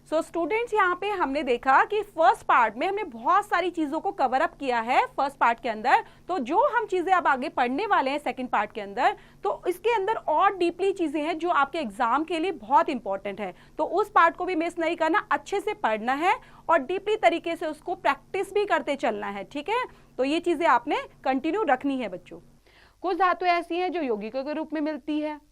So students, यहाँ पे हमने देखा कि फर्स्ट पार्ट में हमने बहुत सारी चीजों को कवर अप किया है फर्स्ट पार्ट के अंदर। तो जो हम चीजें अब आगे पढ़ने वाले हैं सेकंड पार्ट के अंदर, तो इसके अंदर और डीपली चीजें हैं जो आपके एग्जाम के लिए बहुत इंपॉर्टेंट है। तो उस पार्ट को भी मिस नहीं करना, अच्छे से पढ़ना है और डीपली तरीके से उसको प्रैक्टिस भी करते चलना है। ठीक है, तो ये चीजें आपने कंटिन्यू रखनी है बच्चों। कुछ धातुएं ऐसी हैं जो यौगिकों के रूप में मिलती है,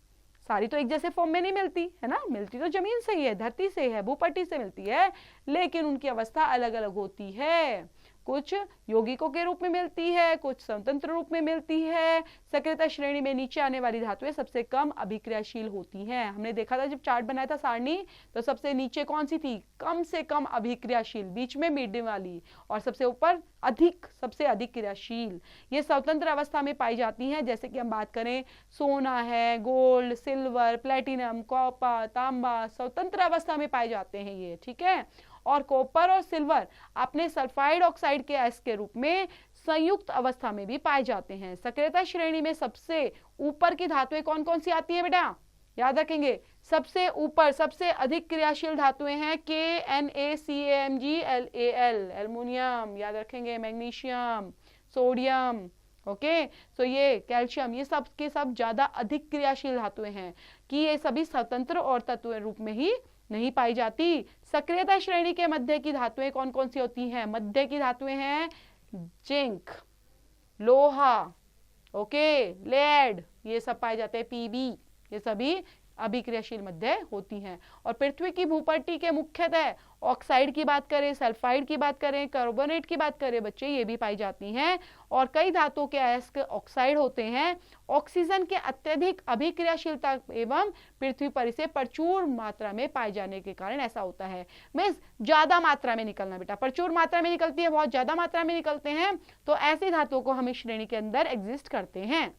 सारी तो एक जैसे फॉर्म में नहीं मिलती है ना, मिलती तो जमीन से ही है, धरती से है, भूपट्टी से मिलती है, लेकिन उनकी अवस्था अलग अलग होती है। कुछ यौगिकों के रूप में मिलती है, कुछ स्वतंत्र रूप में मिलती है। सक्रियता श्रेणी में नीचे आने वाली धातुएं सबसे कम अभिक्रियाशील होती हैं। हमने देखा था जब चार्ट बनाया था सारणी, तो सबसे नीचे कौन सी थी, कम से कम अभिक्रियाशील, बीच में मीडियम वाली, और सबसे ऊपर अधिक, सबसे अधिक क्रियाशील। ये स्वतंत्र अवस्था में पाई जाती हैं। जैसे कि हम बात करें, सोना है, गोल्ड, सिल्वर, प्लेटिनम, कॉपर, तांबा, स्वतंत्र अवस्था में पाए जाते हैं ये। ठीक है, और कॉपर और सिल्वर अपने सल्फाइड ऑक्साइड के एस के रूप में संयुक्त अवस्था में भी पाए जाते हैं। सक्रियता श्रेणी में सबसे ऊपर की धातुएं कौन कौन सी आती है बेटा, याद रखेंगे। सबसे ऊपर सबसे अधिक क्रियाशील धातुएं हैं KNaCAMgLal, एल्युमिनियम, याद रखेंगे, मैग्नीशियम, सोडियम, ओके। सो ये कैल्शियम, ये सब के सब ज्यादा अधिक क्रियाशील धातुएं हैं कि ये सभी स्वतंत्र और तत्व रूप में ही नहीं पाई जाती। सक्रियता श्रेणी के मध्य की धातुएं कौन कौन सी होती हैं, मध्य की धातुएं हैं जिंक, लोहा, ओके, लेड, ये सब पाए जाते हैं, PB, ये सभी अभिक्रियाशील मध्य होती हैं। और पृथ्वी की भूपट्टी के मुख्यतः ऑक्साइड की बात करें, सल्फाइड की बात करें, कार्बोनेट की बात करें बच्चे, ये भी पाई जाती हैं। और कई धातुओं के अयस्क ऑक्साइड होते हैं। ऑक्सीजन के अत्यधिक अभिक्रियाशीलता एवं पृथ्वी पर इसे प्रचुर मात्रा में पाए जाने के कारण ऐसा होता है। मीन्स ज्यादा मात्रा में निकलना बेटा, प्रचुर मात्रा में निकलती है, बहुत ज्यादा मात्रा में निकलते हैं, तो ऐसी धातुओं को हम इस श्रेणी के अंदर एग्जिस्ट करते हैं।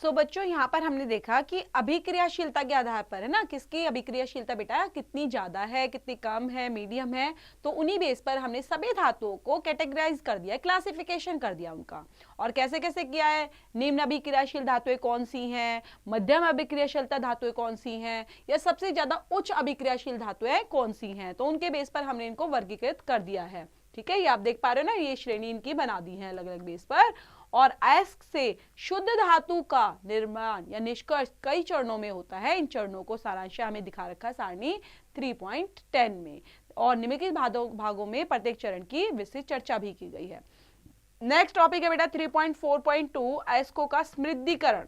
सो बच्चों, यहाँ पर हमने देखा कि अभिक्रियाशीलता के आधार पर है ना, किसकी अभिक्रियाशीलता बेटा कितनी ज्यादा है, कितनी कम है, मीडियम है, तो उन्हीं बेस पर हमने सभी धातुओं को कैटेगराइज कर दिया, क्लासिफिकेशन कर दिया उनका। और कैसे कैसे किया है, निम्न अभिक्रियाशील धातुएं कौन सी हैं, मध्यम अभिक्रियाशीलता धातुएं कौन सी हैं, या सबसे ज्यादा उच्च अभिक्रियाशील धातुएं कौन सी हैं, तो उनके बेस पर हमने इनको वर्गीकृत कर दिया है। ठीक है, ये आप देख पा रहे हो ना, ये श्रेणी इनकी बना दी है अलग अलग बेस पर। और अयस्क से शुद्ध धातु का निर्माण या निष्कर्ष कई चरणों में होता है। इन चरणों को सारांश हमें दिखा रखा है सारणी 3.10 में, और निम्नलिखित भागों में प्रत्येक चरण की विस्तृत चर्चा भी की गई है। नेक्स्ट टॉपिक है बेटा 3.4.2 अयस्कों का समृद्धिकरण।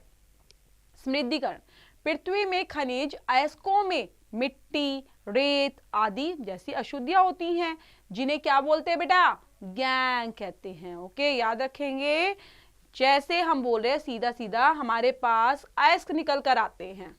समृद्धिकरण, पृथ्वी में खनिज अयस्कों में मिट्टी, रेत आदि जैसी अशुद्धियां होती हैं, जिन्हें क्या बोलते हैं बेटा, गैंग कहते हैं। ओके, याद रखेंगे। जैसे हम बोल रहे हैं सीधा सीधा, हमारे पास अयस्क निकल कर आते हैं,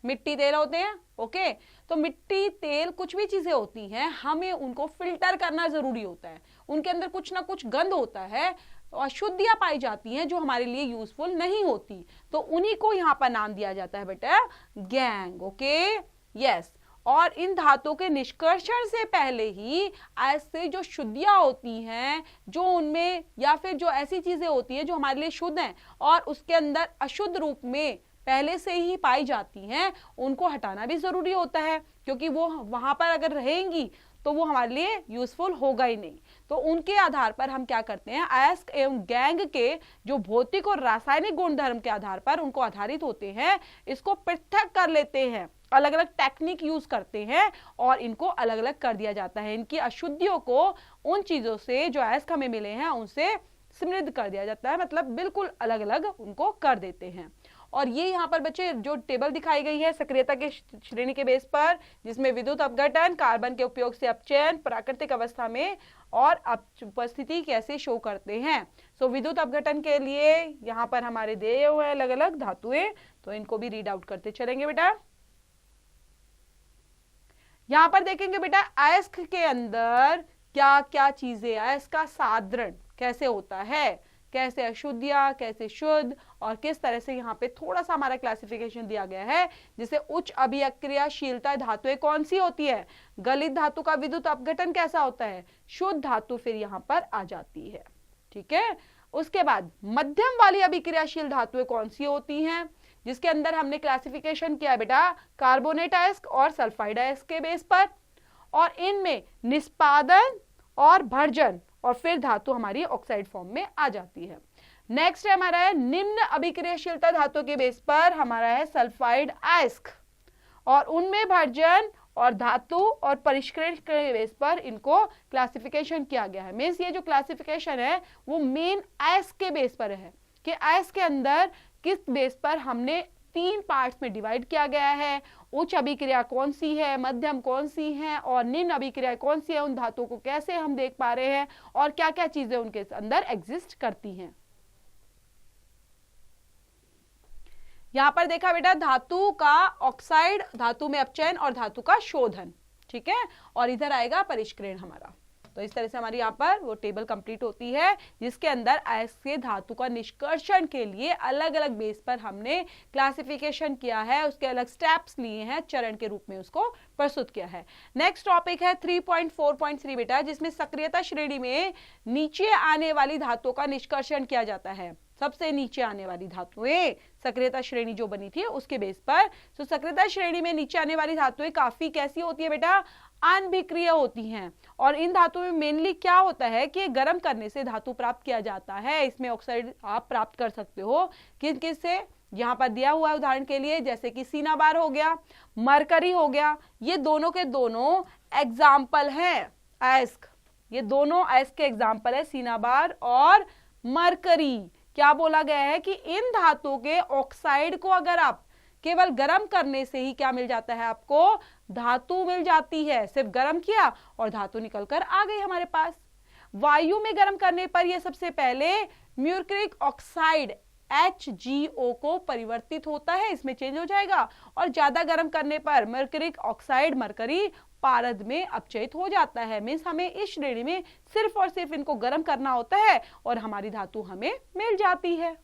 मिट्टी तेल होते हैं। ओके, तो मिट्टी तेल कुछ भी चीजें होती हैं, हमें उनको फिल्टर करना जरूरी होता है। उनके अंदर कुछ ना कुछ गंध होता है, अशुद्धियां पाई जाती हैं जो हमारे लिए यूजफुल नहीं होती, तो उन्हीं को यहाँ पर नाम दिया जाता है बेटा गैंग। Okay, yes. और इन धातुओं के निष्कर्षण से पहले ही ऐसे जो शुद्धियां होती हैं, जो उनमें या फिर जो ऐसी चीजें होती हैं जो हमारे लिए शुद्ध हैं और उसके अंदर अशुद्ध रूप में पहले से ही पाई जाती हैं, उनको हटाना भी जरूरी होता है, क्योंकि वो वहां पर अगर रहेंगी तो वो हमारे लिए यूजफुल होगा ही नहीं। तो उनके आधार पर हम क्या करते हैं, अयस्क एवं गैंग के जो भौतिक और रासायनिक गुणधर्म के आधार पर उनको आधारित होते हैं, इसको पृथक कर लेते हैं, अलग अलग टेक्निक यूज करते हैं और इनको अलग अलग कर दिया जाता है। इनकी अशुद्धियों को उन चीजों से जो अयस्क हमें मिले हैं उनसे समृद्ध कर दिया जाता है, मतलब बिल्कुल अलग अलग उनको कर देते हैं। और ये यहाँ पर बच्चे जो टेबल दिखाई गई है सक्रियता के श्रेणी के बेस पर, जिसमें विद्युत अपघटन, कार्बन के उपयोग से अपचयन, प्राकृतिक अवस्था में और उपस्थिति कैसे शो करते हैं। सो विद्युत अपघटन के लिए यहाँ पर हमारे दिए हुए हैं अलग अलग धातुएं, तो इनको भी रीड आउट करते चलेंगे बेटा। यहाँ पर देखेंगे बेटा अयस्क के अंदर क्या क्या चीजें, अयस्क का साधारण कैसे होता है, कैसे अशुद्धियां, कैसे शुद्ध, और किस तरह से यहाँ पे थोड़ा सा हमारा क्लासिफिकेशन दिया गया है। जिसे उच्च अभिक्रियाशीलता धातुएं कौन सी होती है, गलित धातु का विद्युत अपघटन कैसा होता है, शुद्ध धातु फिर यहाँ पर आ जाती है। ठीक है, उसके बाद मध्यम वाली अभिक्रियाशील धातुएं कौन सी होती हैं, जिसके अंदर हमने क्लासिफिकेशन किया बेटा कार्बोनेट अयस्क और सल्फाइड अयस्क के बेस पर, और इनमें निष्पादन और भर्जन और फिर धातु हमारी ऑक्साइड फॉर्म में आ जाती है। नेक्स्ट है हमारा है निम्न अभिक्रियाशीलता धातु के बेस पर हमारा है सल्फाइड अयस्क, और उनमें भर्जन और धातु और परिष्करण के बेस पर इनको क्लासिफिकेशन किया गया है। मींस ये जो क्लासिफिकेशन है वो मेन अयस्क के बेस पर है कि अयस्क के अंदर किस बेस पर हमने 3 पार्ट्स में डिवाइड किया गया है, उच्च अभिक्रिया कौन सी है, मध्यम कौन सी है और निम्न अभिक्रिया कौन सी है, उन धातुओं को कैसे हम देख पा रहे हैं और क्या क्या चीजें उनके अंदर एग्जिस्ट करती हैं। यहां पर देखा बेटा धातु का ऑक्साइड, धातु में अपचयन और धातु का शोधन, ठीक है, और इधर आएगा परिष्करण हमारा। तो इस तरह से हमारी यहाँ पर वो टेबल कंप्लीट होती है जिसके अंदर अयस्क से धातु का निष्कर्षण के लिए अलग अलग बेस पर हमने क्लासिफिकेशन किया है, उसके अलग स्टेप्स लिए हैं, चरण के रूप में उसको प्रस्तुत किया है। नेक्स्ट टॉपिक है 3.4.3 बेटा, जिसमें सक्रियता श्रेणी में नीचे आने वाली धातुओं का निष्कर्षण किया जाता है। सबसे नीचे आने वाली धातुएं सक्रियता श्रेणी जो बनी थी उसके बेस पर। तो सक्रियता श्रेणी में नीचे आने वाली धातुएं काफी कैसी होती है बेटा, अनभिक्रिय होती हैं, और इन धातुओं में मेनली क्या होता है कि गर्म करने से धातु प्राप्त किया जाता है। इसमें ऑक्साइड आप प्राप्त कर सकते हो किस किस से, यहाँ पर दिया हुआ है उदाहरण के लिए, जैसे कि सिनाबार हो गया, मरकरी हो गया, ये दोनों के दोनों एग्जाम्पल हैं अयस्क, ये दोनों अयस्क के एग्जाम्पल है सिनाबार और मरकरी। क्या बोला गया है कि इन धातुओं के ऑक्साइड को अगर आप केवल गर्म करने से ही क्या मिल जाता है, आपको धातु मिल जाती है। सिर्फ गर्म किया और धातु निकलकर आ गई हमारे पास। वायु में गर्म करने पर यह सबसे पहले म्यूर्क्रिक ऑक्साइड HgO को परिवर्तित होता है, इसमें चेंज हो जाएगा, और ज्यादा गर्म करने पर मर्क्यूरिक ऑक्साइड मरकरी पारद में अपचयित हो जाता है। मीन्स हमें इस श्रेणी में सिर्फ और सिर्फ इनको गर्म करना होता है और हमारी धातु हमें मिल जाती है।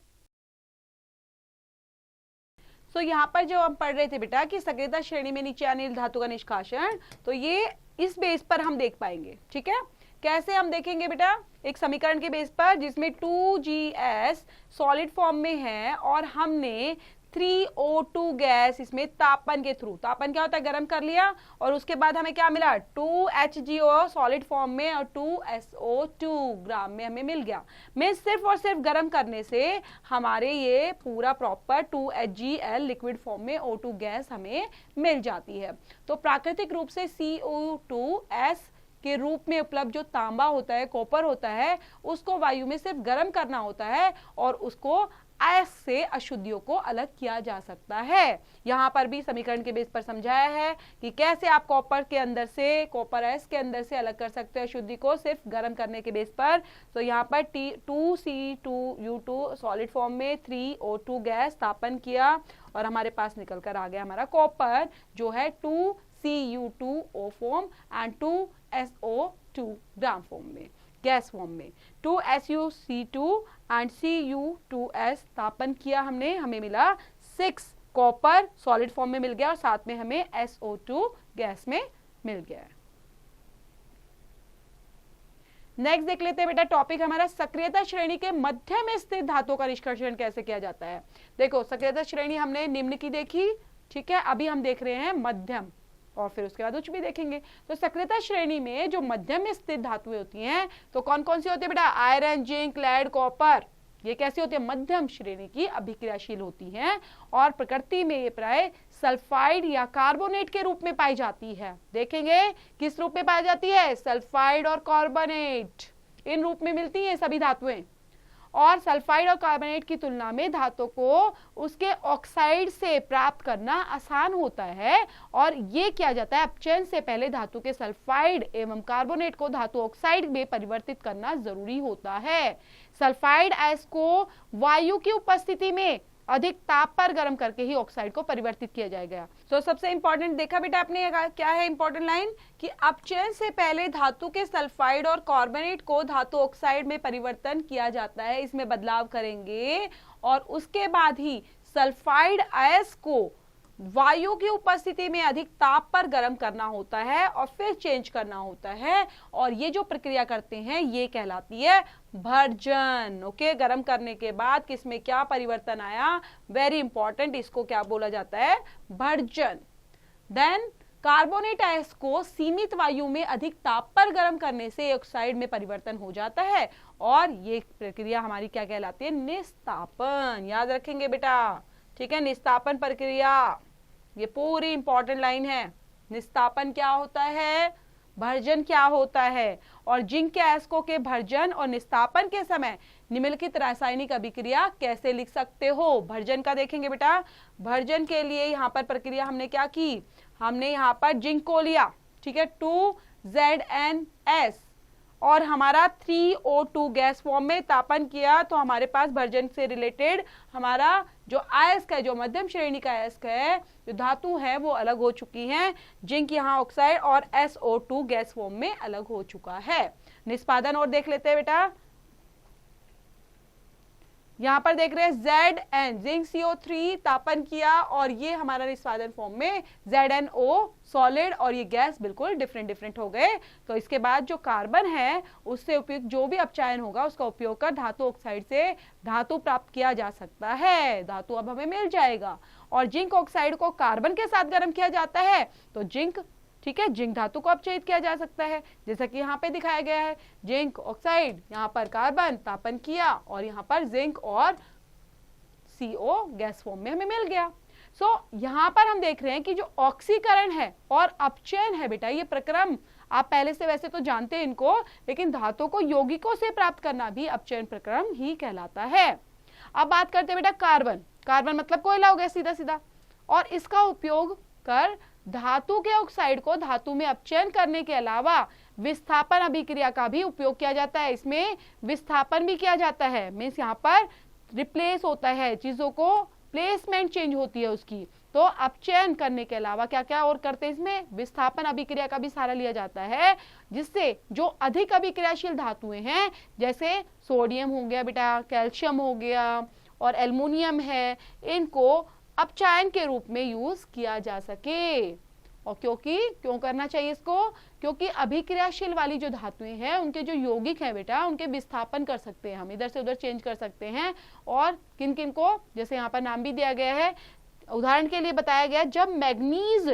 तो यहाँ पर जो हम पढ़ रहे थे बेटा कि सक्रियता श्रेणी में नीचे आने धातु का निष्कासन, तो ये इस बेस पर हम देख पाएंगे, ठीक है। कैसे हम देखेंगे बेटा, एक समीकरण के बेस पर जिसमें 2GS सॉलिड फॉर्म में है और हमने 3O2 गैस इसमें तापन के थ्रू, तापन क्या होता है, गर्म कर लिया, और उसके बाद हमें क्या मिला 2HgO सॉलिड फॉर्म में और 2SO2 ग्राम में हमें मिल गया। मैं सिर्फ और सिर्फ गर्म करने से हमारे ये पूरा प्रॉपर 2HgL लिक्विड फॉर्म में O2 गैस हमें मिल जाती है। तो प्राकृतिक रूप से CO2S के रूप में उपलब्ध जो तांबा होता है, कॉपर होता है, उसको वायु में सिर्फ गर्म करना होता है और उसको अयस्क से अशुद्धियों को अलग किया जा सकता है। यहाँ पर भी समीकरण के बेस पर समझाया है कि कैसे आप कॉपर के अंदर से, कॉपर अयस्क के अंदर से अलग कर सकते हैं अशुद्धि को सिर्फ गर्म करने के बेस पर। तो यहाँ पर 2C2U2 सॉलिड फॉर्म में 3O2 गैस तापन किया और हमारे पास निकल कर आ गया हमारा कॉपर जो है 2CU2O form and 2SO2 gram form में, गैस फॉर्म में। 2SuC2 एंड Cu2S तापन किया हमने, हमें मिला 6 कॉपर सॉलिड फॉर्म में मिल गया और साथ में हमें SO2 गैस में मिल गया है। नेक्स्ट देख लेते हैं बेटा, टॉपिक हमारा सक्रियता श्रेणी के मध्य में स्थित धातुओं का निष्कर्षण कैसे किया जाता है। देखो सक्रियता श्रेणी हमने निम्न की देखी, ठीक है, अभी हम देख रहे हैं मध्यम और फिर उसके बाद उच्च भी देखेंगे। तो सक्रियता श्रेणी में जो मध्यम में स्थित धातुएं होती हैं तो कौन कौन सी होती है बेटा, आयरन, जिंक, लेड, कॉपर, ये कैसी होती है, मध्यम श्रेणी की अभिक्रियाशील होती हैं और प्रकृति में ये प्राय सल्फाइड या कार्बोनेट के रूप में पाई जाती है। देखेंगे किस रूप में पाई जाती है, सल्फाइड और कार्बोनेट, इन रूप में मिलती हैं सभी धातुएं। और सल्फाइड और कार्बोनेट की तुलना में धातु को उसके ऑक्साइड से प्राप्त करना आसान होता है और ये किया जाता है अपचयन से पहले धातु के सल्फाइड एवं कार्बोनेट को धातु ऑक्साइड में परिवर्तित करना जरूरी होता है। सल्फाइड अयस्क को वायु की उपस्थिति में अधिक ताप पर गर्म करके ही ऑक्साइड को परिवर्तित किया जाएगा। तो सबसे इंपॉर्टेंट देखा बेटा आपने क्या है इंपॉर्टेंट लाइन कि अपचयन से पहले धातु के सल्फाइड और कार्बोनेट को धातु ऑक्साइड में परिवर्तन किया जाता है, इसमें बदलाव करेंगे और उसके बाद ही सल्फाइड अयस्क को वायु की उपस्थिति में अधिक ताप पर गर्म करना होता है और फिर चेंज करना होता है, और ये जो प्रक्रिया करते हैं ये कहलाती है भर्जन। ओके, गर्म करने के बाद किसमें क्या परिवर्तन आया, वेरी इंपॉर्टेंट, इसको क्या बोला जाता है, भर्जन। देन कार्बोनेट अयस्क को सीमित वायु में अधिक ताप पर गर्म करने से ऑक्साइड में परिवर्तन हो जाता है, और ये प्रक्रिया हमारी क्या कहलाती है, निस्तापन। याद रखेंगे बेटा, ठीक है, निस्तापन प्रक्रिया, ये पूरी इंपॉर्टेंट लाइन है। निस्तापन क्या होता है, भर्जन क्या होता है, और जिंक के अयस्कों के भर्जन और निस्तापन के समय निम्नलिखित रासायनिक अभिक्रिया कैसे लिख सकते हो। भर्जन का देखेंगे बेटा, भर्जन के लिए यहाँ पर प्रक्रिया हमने क्या की, हमने यहाँ पर जिंक को लिया, ठीक है, 2ZnS, और हमारा 3O2 गैस फॉर्म में तापन किया, तो हमारे पास भर्जन से रिलेटेड हमारा जो अयस्क है, जो मध्यम श्रेणी का अयस्क है, जो धातु है, वो अलग हो चुकी हैं। जिंक यहाँ ऑक्साइड और SO2 गैस फॉर्म में अलग हो चुका है। निष्पादन और देख लेते हैं बेटा, यहाँ पर देख रहे हैं Zn, जिंक CO3 तापन किया, और ये हमारा निष्पादन फॉर्म में ZnO सॉलिड, और ये गैस बिल्कुल डिफरेंट हो गए। तो इसके बाद जो कार्बन है उससे उपयुक्त जो भी अपचयन होगा उसका उपयोग कर धातु ऑक्साइड से धातु प्राप्त किया जा सकता है। धातु अब हमें मिल जाएगा। और जिंक ऑक्साइड को कार्बन के साथ गर्म किया जाता है तो जिंक, ठीक है, जिंक धातु को अपचयित किया जा सकता है, जैसा कि यहाँ पे दिखाया गया है। जिंक ऑक्साइड, यहाँ पर कार्बन तापन किया, और यहाँ पर जिंक और CO गैस फॉर्म में हमें मिल गया। यहाँ पर हम देख रहे हैं कि जो ऑक्सीकरण है और अपचयन है बेटा, ये प्रक्रम आप पहले से वैसे तो जानते हैं इनको, लेकिन धातु को यौगिकों से प्राप्त करना भी अपचयन प्रक्रम ही कहलाता है। अब बात करते हैं बेटा कार्बन। कार्बन मतलब कोयला हो गया सीधा सीधा, और इसका उपयोग कर धातु के ऑक्साइड को धातु में अपचयन करने के अलावा विस्थापन अभिक्रिया का भी उपयोग किया जाता है। इसमें विस्थापन भी किया जाता है, मीन्स यहाँ पर रिप्लेस होता है, चीजों को प्लेसमेंट चेंज होती है उसकी। तो अपचयन करने के अलावा क्या क्या और करते हैं, इसमें विस्थापन अभिक्रिया का भी सहारा लिया जाता है, जिससे जो अधिक अभिक्रियाशील धातुएं हैं, जैसे सोडियम हो गया बेटा, कैल्शियम हो गया और एल्युमिनियम है, इनको अपचयन के रूप में यूज किया जा सके। और क्यों करना चाहिए इसको, क्योंकि अभिक्रियाशील वाली जो धातुएं हैं उनके जो यौगिक हैं बेटा, उनके विस्थापन कर सकते हैं, हम इधर से उधर चेंज कर सकते हैं। और किन किन को, जैसे यहाँ पर नाम भी दिया गया है, उदाहरण के लिए बताया गया, जब मैग्नीज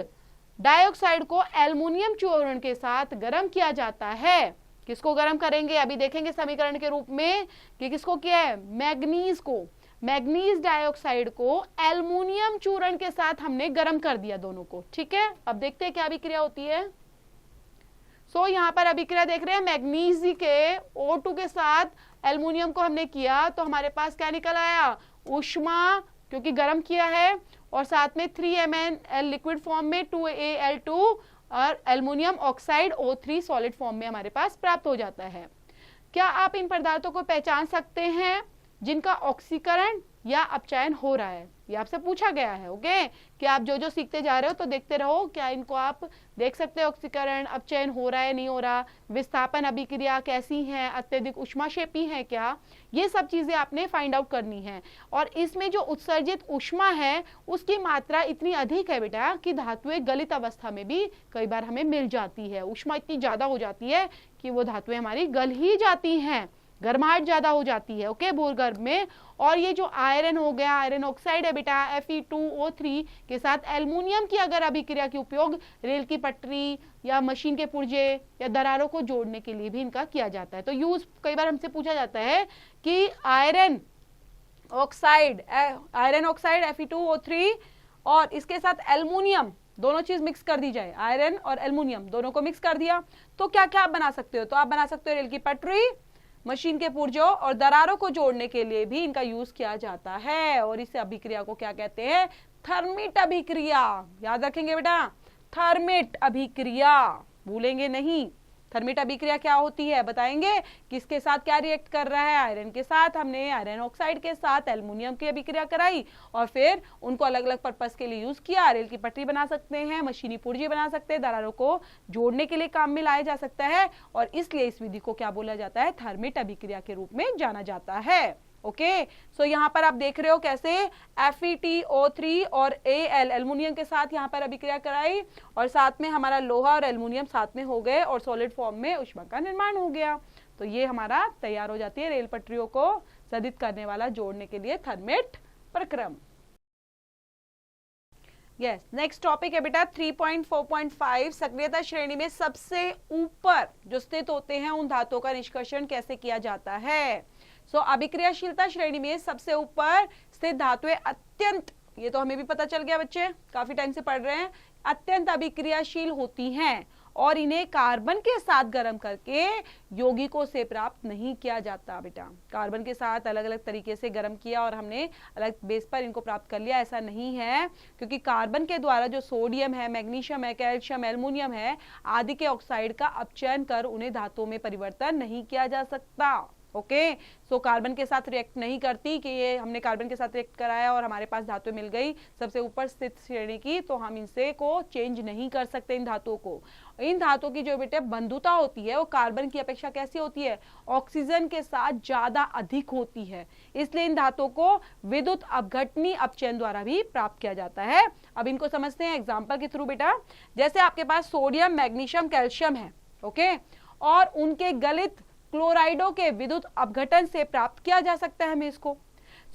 डाइऑक्साइड को एल्युमिनियम चूर्ण के साथ गर्म किया जाता है, किसको गर्म करेंगे अभी देखेंगे समीकरण के रूप में कि किसको किया है, मैग्नीज को, मैग्नीज डाइऑक्साइड को एल्युमिनियम चूर्ण के साथ हमने गर्म कर दिया दोनों को। ठीक है, अब देखते हैं क्या अभिक्रिया होती है। यहाँ पर अभिक्रिया देख रहे हैं, मैग्नीज के O2 के साथ एल्युमिनियम को हमने किया तो हमारे पास क्या निकल आया, ऊष्मा, क्योंकि गर्म किया है, और साथ में 3MnL लिक्विड फॉर्म में 2Al2 और aluminium oxide O3 solid form में हमारे पास प्राप्त हो जाता है। क्या आप इन पदार्थों को पहचान सकते हैं जिनका ऑक्सीकरण या अपचयन हो रहा है? ये आपसे पूछा गया है। ओके, कि आप जो जो सीखते जा रहे हो तो देखते रहो, क्या इनको आप देख सकते हो, ऑक्सीकरण अपचयन हो रहा है नहीं हो रहा, विस्थापन अभिक्रिया कैसी है, अत्यधिक ऊष्माक्षेपी है क्या, ये सब चीजें आपने फाइंड आउट करनी है। और इसमें जो उत्सर्जित ऊष्मा है उसकी मात्रा इतनी अधिक है बेटा कि धातुएं गलित अवस्था में भी कई बार हमें मिल जाती है। ऊष्मा इतनी ज्यादा हो जाती है कि वो धातुएं हमारी गल ही जाती हैं, गर्माहट ज्यादा हो जाती है। ओके, भूगर्भ में। और ये जो आयरन हो गया, आयरन ऑक्साइड है बेटा, Fe2O3 के साथ एल्युमिनियम की अगर अभिक्रिया के उपयोग रेल की पटरी या मशीन के पुर्जे या दरारों को जोड़ने के लिए भी इनका किया जाता है। तो यूज कई बार हमसे पूछा जाता है कि आयरन ऑक्साइड Fe2O3 और इसके साथ एल्युमिनियम दोनों चीज मिक्स कर दी जाए, आयरन और एल्युमिनियम दोनों को मिक्स कर दिया तो क्या क्या आप बना सकते हो? तो आप बना सकते हो रेल की पटरी, मशीन के पुर्जों और दरारों को जोड़ने के लिए भी इनका यूज किया जाता है। और इस अभिक्रिया को क्या कहते हैं? थर्मिट अभिक्रिया। याद रखेंगे बेटा, थर्मिट अभिक्रिया, भूलेंगे नहीं। थर्मिट अभिक्रिया क्या होती है बताएंगे, किसके साथ क्या रिएक्ट कर रहा है? आयरन के साथ, हमने आयरन ऑक्साइड के साथ एल्युमिनियम की अभिक्रिया कराई और फिर उनको अलग अलग पर्पस के लिए यूज किया। रेल की पटरी बना सकते हैं, मशीनी पुर्जे बना सकते हैं, दरारों को जोड़ने के लिए काम में लाया जा सकता है, और इसलिए इस विधि को क्या बोला जाता है? थर्मिट अभिक्रिया के रूप में जाना जाता है। ओके। सो यहाँ पर आप देख रहे हो कैसे FeTO3 और Al एल्युमिनियम के साथ यहाँ पर अभिक्रिया कराई और साथ में हमारा लोहा और एल्युमिनियम साथ में हो गए और सॉलिड फॉर्म में ऊष्मा का निर्माण हो गया। तो ये हमारा तैयार हो जाती है रेल पटरियों को सदित करने वाला जोड़ने के लिए थर्मेट प्रक्रम। यस, नेक्स्ट टॉपिक है बेटा 3.4.5 सक्रियता श्रेणी में सबसे ऊपर जो स्थित होते हैं उन धातुओं का निष्कर्षण कैसे किया जाता है। सो अभिक्रियाशीलता श्रेणी में सबसे ऊपर स्थित धातुएं अत्यंत, ये तो हमें भी पता चल गया बच्चे, काफी टाइम से पढ़ रहे हैं, अत्यंत अभिक्रियाशील होती हैं और इन्हें कार्बन के साथ गर्म करके यौगिकों से प्राप्त नहीं किया जाता बेटा। कार्बन के साथ अलग अलग तरीके से गर्म किया और हमने अलग बेस पर इनको प्राप्त कर लिया, ऐसा नहीं है, क्योंकि कार्बन के द्वारा जो सोडियम है, मैग्नीशियम है, कैल्शियम, एल्युमिनियम है आदि के ऑक्साइड का अपचयन कर उन्हें धातुओं में परिवर्तन नहीं किया जा सकता। ओके, सो कार्बन के साथ रिएक्ट नहीं करती कि ये हमने कार्बन के साथ रिएक्ट कराया और हमारे पास धातु मिल गई सबसे ऊपर स्थित श्रेणी की, तो हम इनसे को चेंज नहीं कर सकते इन धातुओं को। इन धातुओं की जो बेटे बंधुता होती है वो कार्बन की अपेक्षा कैसी होती है, ऑक्सीजन के साथ ज्यादा अधिक होती है, इसलिए इन धातुओं को विद्युत अपघटनी अपचयन द्वारा भी प्राप्त किया जाता है। अब इनको समझते हैं एग्जाम्पल के थ्रू बेटा। जैसे आपके पास सोडियम, मैग्नीशियम, कैल्शियम है, ओके, और उनके गलित क्लोराइडों के विद्युत अपघटन से प्राप्त किया जा सकता है हमें इसको।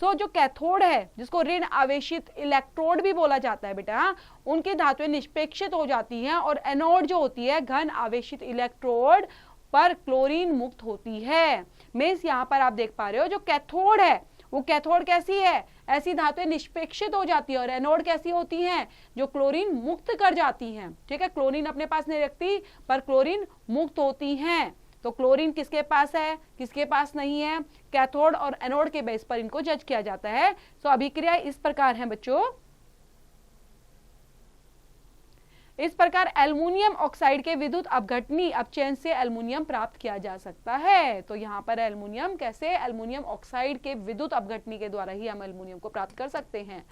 सो जो कैथोड है, जिसको ऋण आवेशित इलेक्ट्रोड भी बोला जाता है बेटा, उनकी धातुएं निष्पेक्षित हो जाती हैं और एनोड जो होती है घन आवेशित इलेक्ट्रोड पर क्लोरीन मुक्त होती है। मींस यहाँ पर आप देख पा रहे हो जो कैथोड है वो कैथोड कैसी है, ऐसी धातुएं निष्पेक्षित हो जाती है, और एनोड कैसी होती हैं, जो क्लोरीन मुक्त कर जाती हैं। ठीक है, क्लोरीन अपने पास नहीं रखती पर क्लोरीन मुक्त होती हैं। तो क्लोरीन किसके पास है, किसके पास नहीं है, कैथोड और एनोड के बेस पर इनको जज किया जाता है। सो अभिक्रिया इस प्रकार है बच्चों। इस प्रकार एल्युमिनियम ऑक्साइड के विद्युत अपघटनी अपचयन से एल्युमिनियम प्राप्त किया जा सकता है। तो यहाँ पर एल्युमिनियम कैसे, एल्युमिनियम ऑक्साइड के विद्युत अपघटनी के द्वारा ही हम एल्युमिनियम को प्राप्त कर सकते हैं।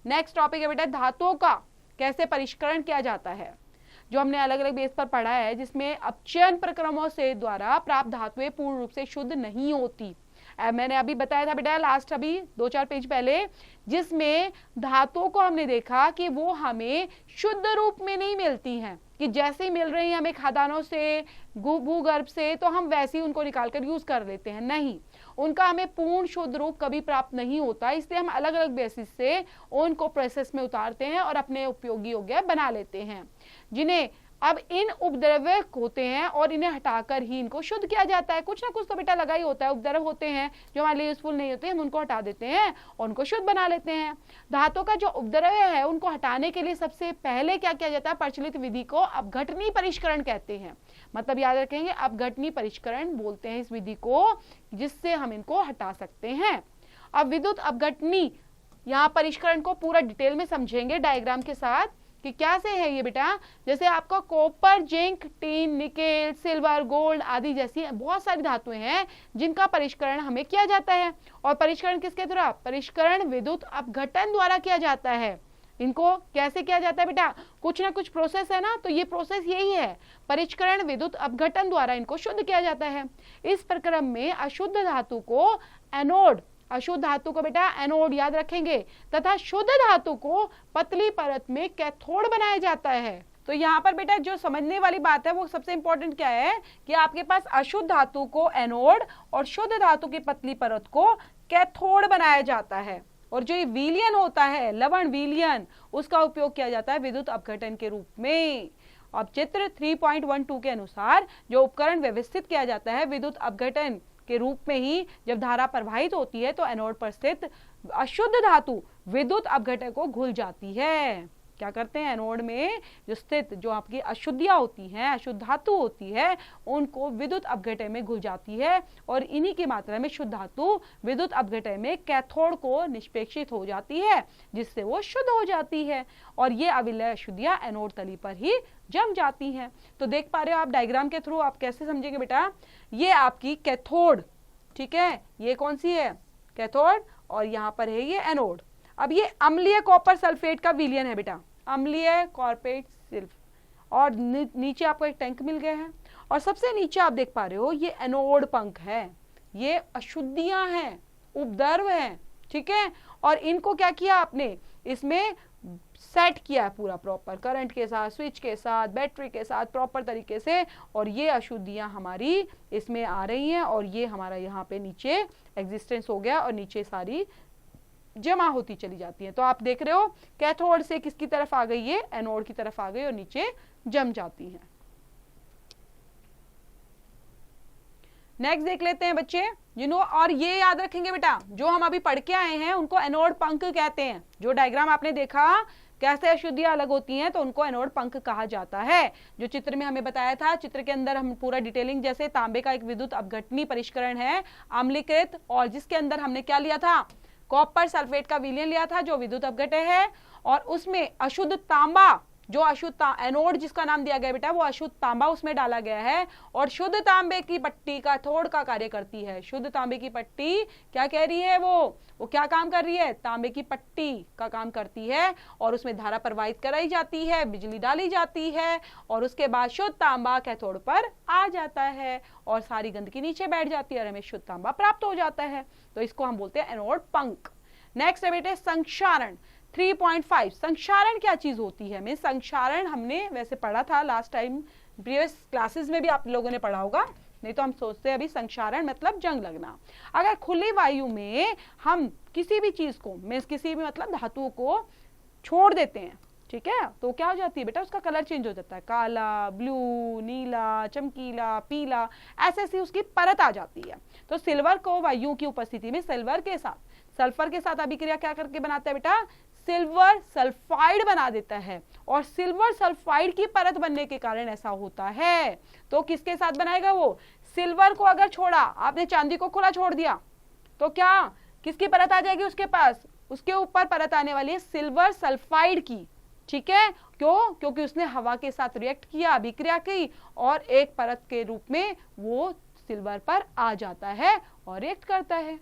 नेक्स्ट टॉपिक है बेटा धातुओं का कैसे परिष्करण किया जाता है, जो हमने अलग अलग बेस पर पढ़ा है, जिसमें अपचयन प्रक्रमों से द्वारा प्राप्त धातुएं पूर्ण रूप से शुद्ध नहीं होती। मैंने अभी बताया था बेटा लास्ट अभी 2-4 पेज पहले, जिसमें धातुओं को हमने देखा कि वो हमें शुद्ध रूप में नहीं मिलती हैं, कि जैसे ही मिल रही है हमें खदानों से, भूगर्भ से, तो हम वैसे ही उनको निकालकर यूज कर लेते हैं। नहीं, उनका हमें पूर्ण शुद्ध रूप कभी प्राप्त नहीं होता, इसलिए हम अलग अलग बेसिस से उनको प्रोसेस में उतारते हैं और अपने उपयोगी योग्य बना लेते हैं, जिन्हें अब इन उपद्रव्य होते हैं और इन्हें हटाकर ही इनको शुद्ध किया जाता है। कुछ ना कुछ तो बेटा लगा ही होता है, उपद्रव होते हैं जो हमारे लिए यूजफुल नहीं होते, हम उनको हटा देते हैं और उनको शुद्ध बना लेते हैं। धातु का जो उपद्रव्य है उनको हटाने के लिए सबसे पहले क्या किया जाता है, प्रचलित विधि को अपघटनी परिष्करण कहते हैं। मतलब याद रखेंगे, अपघटनी परिष्करण बोलते हैं इस विधि को, जिससे हम इनको हटा सकते हैं। अब विद्युत अपघटनी यहाँ परिष्करण को पूरा डिटेल में समझेंगे डायग्राम के साथ कि क्या से है ये बेटा। जैसे आपका copper, zinc, tin, nickel, silver, gold आदि जैसी बहुत सारी धातुएं हैं जिनका परिष्करण हमें किया जाता है। और परिष्करण किसके द्वारा, परिष्करण विद्युत अपघटन द्वारा किया जाता है। इनको कैसे किया जाता है बेटा, कुछ ना कुछ प्रोसेस है ना, तो ये प्रोसेस यही है, परिष्करण विद्युत अपघटन द्वारा इनको शुद्ध किया जाता है। इस प्रक्रम में अशुद्ध धातु को एनोड, अशुद्ध धातु को बेटा एनोड याद रखेंगे, तथा शुद्ध धातु को पतली परत में कैथोड बनाया जाता है। तो यहाँ पर बेटा जो समझने वाली बात है वो सबसे इंपॉर्टेंट क्या है कि आपके पास अशुद्ध धातु को एनोड और शुद्ध धातु की पतली परत को कैथोड बनाया जाता है। और जो ये विलयन होता है, लवण विलयन, उसका उपयोग किया जाता है विद्युत अपघटन के रूप में। अब चित्र 3.12 के अनुसार जो उपकरण व्यवस्थित किया जाता है विद्युत अपघटन के रूप में ही, जब धारा प्रवाहित होती है तो एनोड पर स्थित अशुद्ध धातु विद्युत अपघटन को घुल जाती है। क्या करते हैं, एनोड में जो स्थित जो आपकी अशुद्धियां होती हैं, अशुद्ध धातु होती है, उनको विद्युत अपघटन में घुल जाती है और इन्हीं की मात्रा में शुद्ध धातु विद्युत अपघटन में कैथोड को निष्पेक्षित हो जाती है, जिससे वो शुद्ध हो जाती है और ये अविलय अशुद्धियां एनोड तली पर ही जम जाती हैं। तो देख पा रहे हो आप डायग्राम के थ्रू, आप कैसे समझेंगे बेटा, ये आपकी कैथोड, ठीक है, ये कौन सी है कैथोड, और यहाँ पर है ये एनोड। अब ये अम्लीय कॉपर सल्फेट का विलयन है बेटा, अम्लीय कॉर्पेट सिल्फ, और नीचे आपको एक टैंक मिल गया है, और सबसे नीचे आप देख पा रहे हो ये एनोड पंख है, ये अशुद्धियां हैं, उपद्रव हैं, ठीक है। और इनको क्या किया आपने, इसमें सेट किया है पूरा प्रॉपर करंट के साथ, स्विच के साथ, बैटरी के साथ प्रॉपर तरीके से, और ये अशुद्धियां हमारी इसमें आ रही हैं और ये हमारा यहाँ पे नीचे एग्जिस्टेंस हो गया और नीचे सारी जमा होती चली जाती हैं। तो आप देख रहे हो कैथोड से किसकी तरफ आ गई, ये एनोड की तरफ आ गई और नीचे जम जाती हैं। नेक्स्ट देख लेते हैं बच्चे, और ये याद रखेंगे बेटा, जो हम अभी पढ़ के आए हैं उनको एनोड पंख कहते हैं। जो डायग्राम आपने देखा कैसे अशुद्धियां अलग होती हैं, तो उनको एनोड पंख कहा जाता है। जो चित्र में हमें बताया था, चित्र के अंदर हम पूरा डिटेलिंग, जैसे तांबे का एक विद्युत अपघटनी परिष्करण है अम्लीकृत, और जिसके अंदर हमने क्या लिया था, कॉपर सल्फेट का विलयन लिया था जो विद्युत अपघटय है, और उसमें अशुद्ध तांबा, जो अशुद्ध एनोड जिसका नाम दिया गया बेटा, वो अशुद्ध तांबा उसमें डाला गया है, और शुद्ध तांबे की पट्टी कैथोड का कार्य करती है। शुद्ध तांबे की पट्टी क्या कह रही है, वो क्या काम कर रही है, तांबे की पट्टी का काम करती है, और उसमें धारा प्रवाहित कराई जाती है, बिजली डाली जाती है, और उसके बाद शुद्ध तांबा कैथोड पर आ जाता है और सारी गंदगी नीचे बैठ जाती है और हमें शुद्ध तांबा प्राप्त हो जाता है। तो इसको हम बोलते हैं एनोड पंख। नेक्स्ट है बेटे संक्षारण 3.5। संक्षारण क्या चीज होती है, में संक्षारण हमने वैसे पढ़ा था लास्ट टाइम, प्रीवियस क्लासेस में भी आप लोगों ने पढ़ा होगा, नहीं तो हम सोचते हैं अभी संक्षारण मतलब जंग लगना। अगर खुली वायु में हम किसी भी चीज को, मींस किसी भी मतलब धातु को छोड़ देते हैं, ठीक है, तो क्या हो जाती है बेटा, उसका कलर चेंज हो जाता है, काला, ब्लू, नीला, चमकीला, पीला, ऐसे ऐसी उसकी परत आ जाती है। तो सिल्वर को वायु की उपस्थिति में सिल्वर के साथ, सल्फर के साथ अभिक्रिया क्या करके बनाता है बेटा, सिल्वर सल्फाइड बना देता है, और सिल्वर सल्फाइड की परत बनने के कारण ऐसा होता है। तो किसके साथ बनाएगा वो, सिल्वर को अगर छोड़ा, आपने चांदी को खुला छोड़ दिया, तो क्या किसकी परत आ जाएगी उसके पास, उसके ऊपर परत आने वाली है सिल्वर सल्फाइड की, ठीक है। क्यों, क्योंकि उसने हवा के साथ रिएक्ट किया, अभिक्रिया की, और एक परत के रूप में वो सिल्वर पर आ जाता है और रिएक्ट करता है।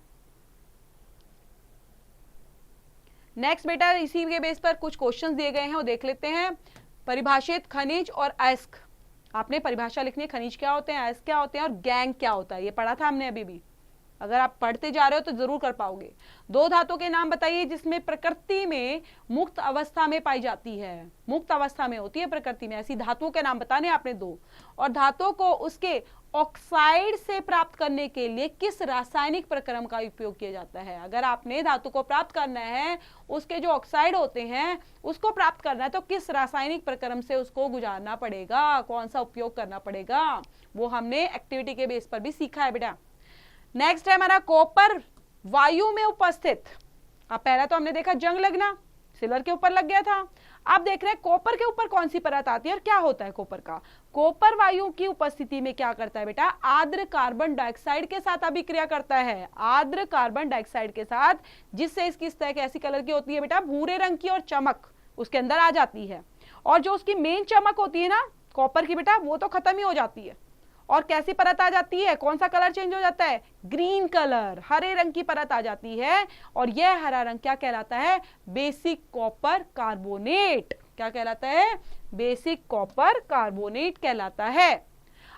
नेक्स्ट बेटा, इसी के बेस पर कुछ क्वेश्चंस दिए गए हैं, वो देख लेते हैं। परिभाषित खनिज और अयस्क, आपने परिभाषा लिखनी है, खनिज क्या होते हैं, अयस्क क्या होते हैं और गैंग क्या होता है, ये पढ़ा था हमने अभी भी। अगर आप पढ़ते जा रहे हो तो जरूर कर पाओगे। दो धातुओं के नाम बताइए जिसमें प्रकृति में मुक्त अवस्था में पाई जाती है, मुक्त अवस्था में होती है प्रकृति में, ऐसी धातुओं के नाम बताने आपने दो। और धातुओं को उसके ऑक्साइड से प्राप्त करने के लिए किस रासायनिक प्रक्रम का उपयोग किया जाता है। अगर आपने धातु को प्राप्त करना है, उसके जो ऑक्साइड होते हैं उसको प्राप्त करना है, तो किस रासायनिक प्रक्रम से उसको गुजारना पड़ेगा, कौन सा उपयोग करना पड़ेगा, वो हमने एक्टिविटी के बेस पर भी सीखा है बेटा। नेक्स्ट है हमारा कॉपर वायु में उपस्थित। अब पहला तो हमने देखा जंग लगना, सिल्वर के ऊपर लग गया था। अब देख रहे हैं कॉपर के ऊपर कौन सी परत आती है और क्या होता है कॉपर का। कॉपर वायु की उपस्थिति में क्या करता है बेटा, आर्द्र कार्बन डाइऑक्साइड के साथ अभिक्रिया करता है, आर्द्र कार्बन डाइऑक्साइड के साथ, जिससे इसकी सतह कैसी कलर की होती है बेटा, भूरे रंग की, और चमक उसके अंदर आ जाती है। और जो उसकी मेन चमक होती है ना कॉपर की बेटा, वो तो खत्म ही हो जाती है, और कैसी परत आ जाती है, कौन सा कलर चेंज हो जाता है, ग्रीन कलर, हरे रंग की परत आ जाती है। और यह हरा रंग क्या कहलाता है, बेसिक कॉपर कार्बोनेट। क्या कहलाता है, बेसिक कॉपर कार्बोनेट कहलाता है।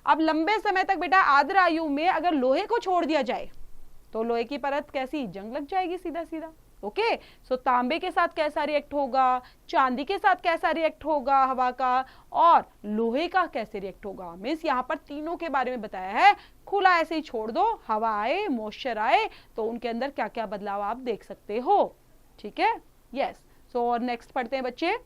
अब लंबे समय तक बेटा आर्द्र वायु में अगर लोहे को छोड़ दिया जाए तो लोहे की परत कैसी, जंग लग जाएगी सीधा सीधा। ओके, सो तांबे के साथ कैसा रिएक्ट होगा, चांदी के साथ कैसा रिएक्ट होगा हवा का, और लोहे का कैसे रिएक्ट होगा। मीन्स यहाँ पर तीनों के बारे में बताया है। खुला ऐसे ही छोड़ दो, हवा आए, मॉइस्चर आए, तो उनके अंदर क्या क्या बदलाव आप देख सकते हो, ठीक है। यस, सो और नेक्स्ट पढ़ते हैं बच्चे।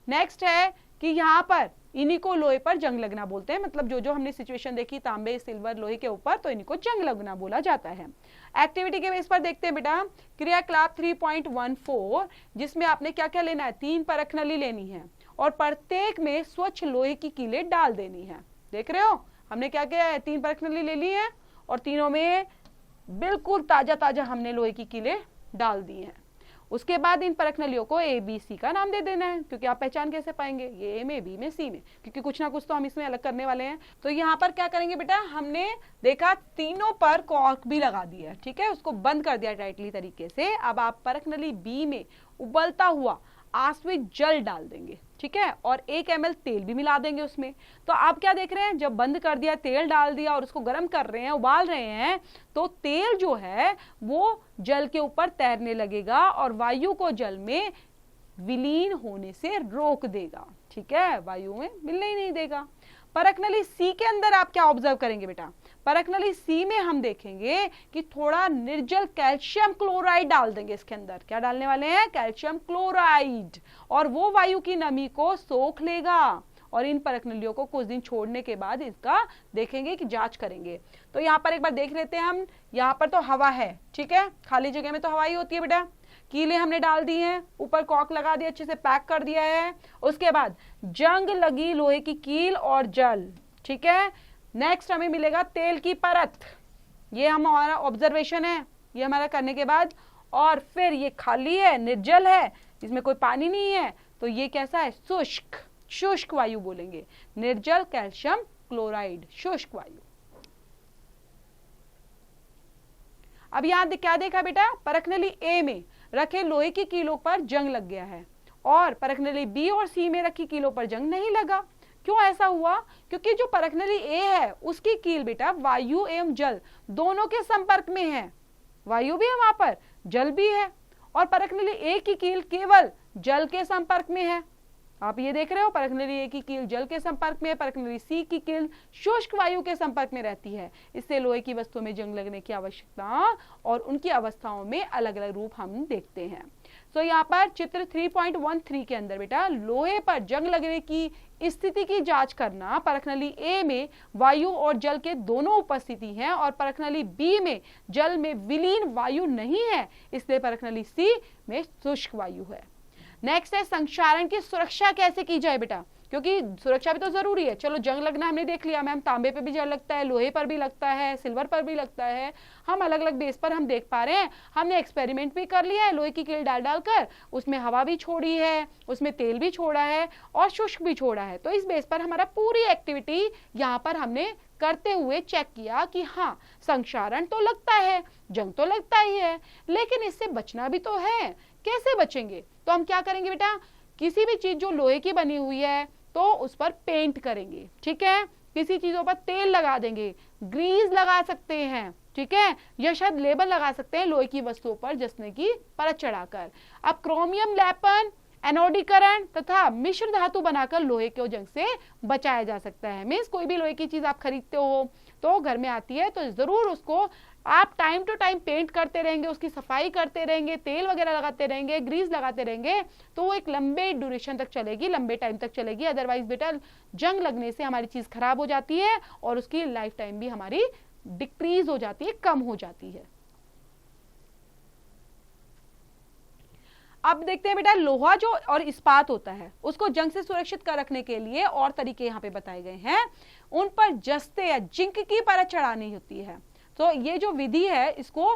नेक्स्ट है कि यहाँ पर इन्हीं को लोहे पर जंग लगना बोलते हैं, मतलब जो जो हमने सिचुएशन देखी तांबे सिल्वर लोहे के ऊपर, तो इन्हीं को जंग लगना बोला जाता है। एक्टिविटी के बेस पर देखते हैं बेटा, क्रियाकलाप 3.14, जिसमें आपने क्या क्या लेना है, 3 परख नली लेनी है और प्रत्येक में स्वच्छ लोहे की कीलें डाल देनी है। देख रहे हो हमने क्या किया है, 3 परख नली ले ली है और तीनों में बिल्कुल ताजा ताजा हमने लोहे की कीलें डाल दी हैं। उसके बाद इन परख नलियों को ए बी सी का नाम दे देना है, क्योंकि आप पहचान कैसे पाएंगे, ये ए में, बी में, सी में, क्योंकि कुछ ना कुछ तो हम इसमें अलग करने वाले हैं। तो यहाँ पर क्या करेंगे बेटा, हमने देखा तीनों पर कॉर्क भी लगा दिया है, ठीक है, उसको बंद कर दिया टाइटली तरीके से। अब आप परख नली बी में उबलता हुआ आश्वित जल डाल देंगे, ठीक है, और 1 ml तेल भी मिला देंगे उसमें। तो आप क्या देख रहे हैं, जब बंद कर दिया, तेल डाल दिया और उसको गर्म कर रहे हैं, उबाल रहे हैं, तो तेल जो है वो जल के ऊपर तैरने लगेगा और वायु को जल में विलीन होने से रोक देगा। ठीक है, वायु में मिलने ही नहीं देगा। परख नली सी के अंदर आप क्या ऑब्जर्व करेंगे बेटा, परख नली सी में हम देखेंगे कि थोड़ा निर्जल कैल्शियम क्लोराइड डाल देंगे इसके अंदर। क्या डालने वाले हैं, कैल्शियम क्लोराइड, और वो वायु की नमी को सोख लेगा। और इन परख नलियों को कुछ दिन छोड़ने के बाद इसका देखेंगे कि जांच करेंगे। तो यहाँ पर एक बार देख लेते हैं हम, यहाँ पर तो हवा है, ठीक है, खाली जगह में तो हवा ही होती है बेटा। कीले हमने डाल दी हैं, ऊपर कॉक लगा दिया, अच्छे से पैक कर दिया है। उसके बाद जंग लगी लोहे की कील और जल, ठीक है। नेक्स्ट हमें मिलेगा तेल की परत, ये हमारा ऑब्जर्वेशन है, ये हमारा करने के बाद, और फिर ये खाली है, निर्जल है, इसमें कोई पानी नहीं है, तो ये कैसा है, शुष्क, शुष्क वायु बोलेंगे, निर्जल कैल्शियम क्लोराइड, शुष्क वायु। अब यहां क्या देखा बेटा, परख नली ए में रखे लोहे की कीलों पर जंग लग गया है, और परख नली बी और सी में रखी कीलों पर जंग नहीं लगा। क्यों ऐसा हुआ, क्योंकि जो परख नली ए है उसकी कील बेटा वायु एवं जल दोनों के संपर्क में है, वायु भी है वहां पर, जल भी है, और परख नली ए की कील केवल जल के संपर्क में है। आप ये देख रहे हो, परख नली ए की कील जल के संपर्क में है, परख नली सी की कील शुष्क वायु के संपर्क में रहती है। इससे लोहे की वस्तुओं में जंग लगने की आवश्यकता और उनकी अवस्थाओं में अलग अलग रूप हम देखते हैं। तो यहाँ पर चित्र 3.13 के अंदर बेटा लोहे पर जंग लगने की स्थिति की जांच करना, परख नली ए में वायु और जल के दोनों उपस्थिति हैं और परख नली बी में जल में विलीन वायु नहीं है, इसलिए परख नली सी में शुष्क वायु है। नेक्स्ट है संक्षारण की सुरक्षा कैसे की जाए बेटा, क्योंकि सुरक्षा भी तो जरूरी है। चलो जंग लगना हमने देख लिया मैम, तांबे पे भी जंग लगता है, लोहे पर भी लगता है, सिल्वर पर भी लगता है, हम अलग अलग बेस पर हम देख पा रहे हैं। हमने एक्सपेरिमेंट भी कर लिया है, लोहे की कील डाल डालकर उसमें हवा भी छोड़ी है, उसमें तेल भी छोड़ा है और शुष्क भी छोड़ा है। तो इस बेस पर हमारा पूरी एक्टिविटी यहाँ पर हमने करते हुए चेक किया कि हाँ संक्षारण तो लगता है, जंग तो लगता ही है, लेकिन इससे बचना भी तो है। कैसे बचेंगे, तो हम क्या करेंगे बेटा, किसी भी चीज जो लोहे की बनी हुई है तो उस पर पेंट करेंगे, ठीक है, किसी चीजों पर तेल लगा देंगे, ग्रीस लगा सकते हैं, ठीक है, या शायद लेबल लगा सकते हैं लोहे की वस्तुओं पर जसने की परत चढ़ाकर। अब क्रोमियम लेपन, एनोडीकरण तथा मिश्र धातु बनाकर लोहे के जंग से बचाया जा सकता है। मीन्स कोई भी लोहे की चीज आप खरीदते हो तो घर में आती है तो जरूर उसको आप टाइम टू टाइम पेंट करते रहेंगे, उसकी सफाई करते रहेंगे, तेल वगैरह लगाते रहेंगे, ग्रीस लगाते रहेंगे, तो वो एक लंबे ड्यूरेशन तक चलेगी, लंबे टाइम तक चलेगी। अदरवाइज बेटा जंग लगने से हमारी चीज खराब हो जाती है और उसकी लाइफ टाइम भी हमारी डिक्रीज हो जाती है, कम हो जाती है। अब देखते हैं बेटा लोहा जो और इस्पात होता है उसको जंग से सुरक्षित कर रखने के लिए और तरीके यहाँ पे बताए गए हैं। उन पर जस्ते या जिंक की परत चढ़ानी होती है। तो ये जो विधि है इसको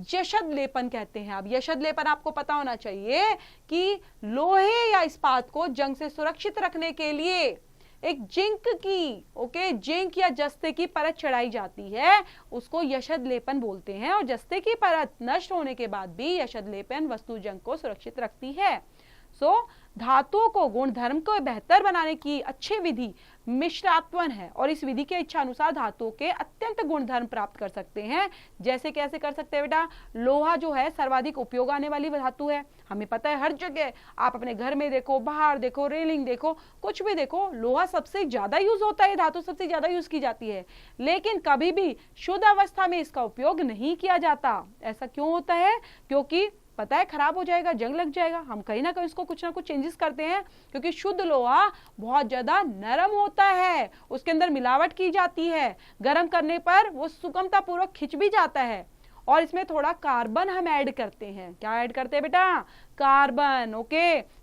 यशद लेपन कहते हैं। अब यशद लेपन आपको पता होना चाहिए कि लोहे या इस्पात को जंग से सुरक्षित रखने के लिए एक जिंक की जिंक या जस्ते की परत चढ़ाई जाती है, उसको यशद लेपन बोलते हैं। और जस्ते की परत नष्ट होने के बाद भी यशद लेपन वस्तु जंग को सुरक्षित रखती है। धातुओं को गुणधर्म को बेहतर बनाने की अच्छी विधि मिश्रात्वन है और इस विधि के इच्छा अनुसार धातुओं के अत्यंत गुणधर्म प्राप्त कर सकते हैं। जैसे कैसे कर सकते हैं बेटा, लोहा जो है सर्वाधिक उपयोग आने वाली धातु है, हमें पता है हर जगह, आप अपने घर में देखो, बाहर देखो, रेलिंग देखो, कुछ भी देखो, लोहा सबसे ज्यादा यूज होता है, धातु सबसे ज्यादा यूज की जाती है, लेकिन कभी भी शुद्ध अवस्था में इसका उपयोग नहीं किया जाता। ऐसा क्यों होता है, क्योंकि पता है खराब हो जाएगा, जंग लग जाएगा, हम कहीं ना कहीं इसको कुछ ना कुछ चेंजेस करते हैं, क्योंकि शुद्ध लोहा बहुत ज्यादा नरम होता है, उसके अंदर मिलावट की जाती है, गर्म करने पर वो सुगमता पूर्वक खिंच भी जाता है और इसमें थोड़ा कार्बन हम ऐड करते हैं। क्या ऐड करते हैं बेटा, कार्बन।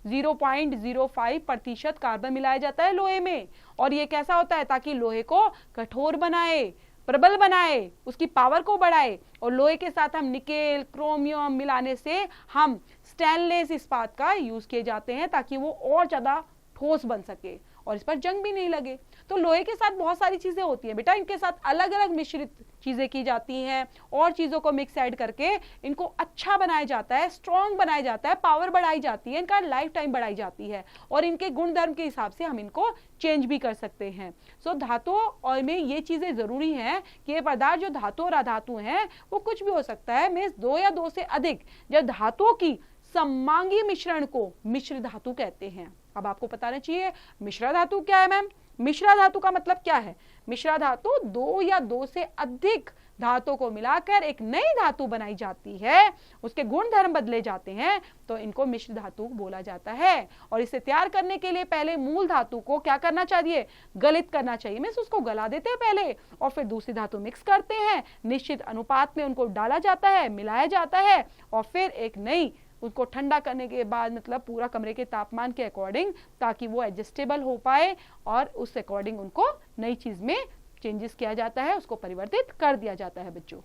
0.05% कार्बन मिलाया जाता है लोहे में। और ये कैसा होता है, ताकि लोहे को कठोर बनाए, प्रबल बनाए, उसकी पावर को बढ़ाए। और लोहे के साथ हम निकेल, क्रोमियम मिलाने से हम स्टेनलेस इस्पात का यूज किए जाते हैं ताकि वो और ज्यादा ठोस बन सके और इस पर जंग भी नहीं लगे। तो लोहे के साथ बहुत सारी चीजें होती हैं बेटा, इनके साथ अलग अलग मिश्रित चीजें की जाती हैं और चीजों को मिक्स ऐड करके इनको अच्छा बनाया जाता है, स्ट्रॉन्ग बनाया जाता है, पावर बढ़ाई जाती है, इनका लाइफ टाइम बढ़ाई जाती है और इनके गुण धर्म के हिसाब से हम इनको चेंज भी कर सकते हैं। सो धातुओं और में ये चीजें जरूरी हैं कि ये पदार्थ जो धातु और अधातु हैं वो कुछ भी हो सकता है, मींस दो या दो से अधिक जब धातुओं की समांगी मिश्रण को मिश्र धातु कहते हैं। अब आपको बताना चाहिए मिश्रा धातु क्या है मैम। मिश्रा धातु का मतलब क्या है? मिश्रा धातु दो या दो से अधिक धातुओं को मिलाकर एक नई धातु बनाई जाती है, उसके गुण धर्म बदले जाते हैं, तो इनको मिश्र धातु बोला जाता है। और इसे तैयार करने के लिए पहले मूल धातु को क्या करना चाहिए? गलित करना चाहिए, मीन्स उसको गला देते हैं पहले और फिर दूसरी धातु मिक्स करते हैं, निश्चित अनुपात में उनको डाला जाता है, मिलाया जाता है और फिर एक नई उसको ठंडा करने के बाद, मतलब पूरा कमरे के तापमान के अकॉर्डिंग, ताकि वो एडजस्टेबल हो पाए और उस अकॉर्डिंग उनको नई चीज में चेंजेस किया जाता है, उसको परिवर्तित कर दिया जाता है बच्चों।